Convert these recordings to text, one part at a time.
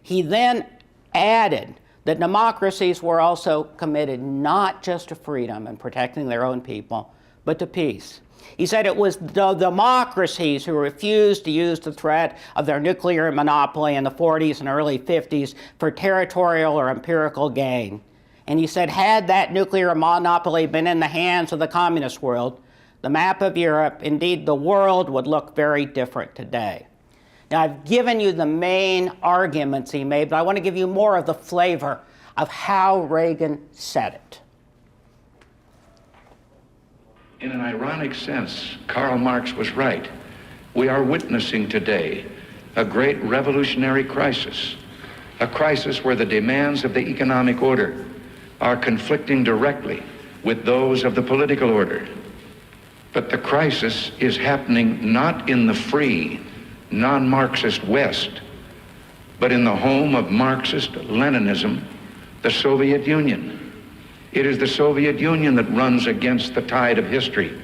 He then added that democracies were also committed not just to freedom and protecting their own people, but to peace. He said it was the democracies who refused to use the threat of their nuclear monopoly in the 40s and early 50s for territorial or empirical gain. And he said, had that nuclear monopoly been in the hands of the communist world, the map of Europe, indeed the world, would look very different today. Now, I've given you the main arguments he made, but I want to give you more of the flavor of how Reagan said it. In an ironic sense, Karl Marx was right. We are witnessing today a great revolutionary crisis, a crisis where the demands of the economic order are conflicting directly with those of the political order. But the crisis is happening not in the free, non-Marxist West, but in the home of Marxist-Leninism, the Soviet Union. It is the Soviet Union that runs against the tide of history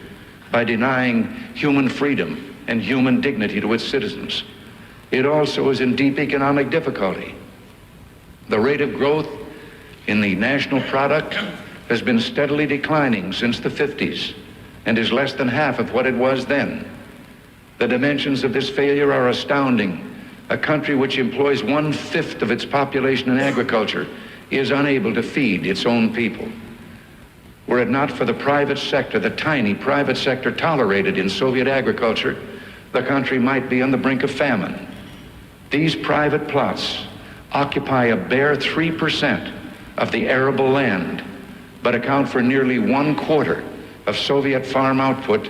by denying human freedom and human dignity to its citizens. It also is in deep economic difficulty. The rate of growth in the national product has been steadily declining since the 50s and is less than half of what it was then. The dimensions of this failure are astounding. A country which employs 1/5 of its population in agriculture is unable to feed its own people. Were it not for the private sector, the tiny private sector tolerated in Soviet agriculture, the country might be on the brink of famine. These private plots occupy a bare 3% of the arable land, but account for nearly 1/4 of Soviet farm output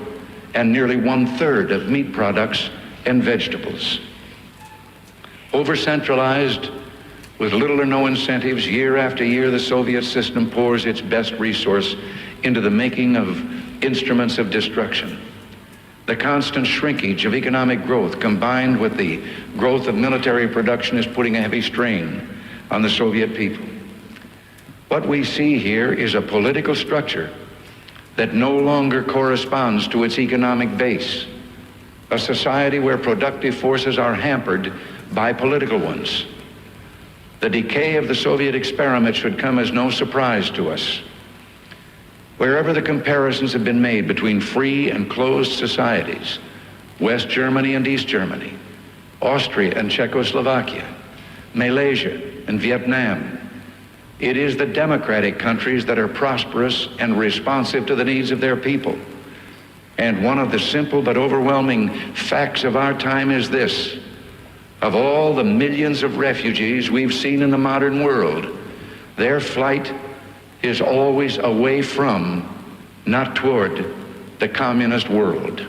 and nearly 1/3 of meat products and vegetables. Over-centralized, with little or no incentives, year after year, the Soviet system pours its best resource into the making of instruments of destruction. The constant shrinkage of economic growth, combined with the growth of military production, is putting a heavy strain on the Soviet people. What we see here is a political structure that no longer corresponds to its economic base, a society where productive forces are hampered by political ones. The decay of the Soviet experiment should come as no surprise to us. Wherever the comparisons have been made between free and closed societies, West Germany and East Germany, Austria and Czechoslovakia, Malaysia and Vietnam, it is the democratic countries that are prosperous and responsive to the needs of their people. And one of the simple but overwhelming facts of our time is this: of all the millions of refugees we've seen in the modern world, their flight is always away from, not toward, the communist world.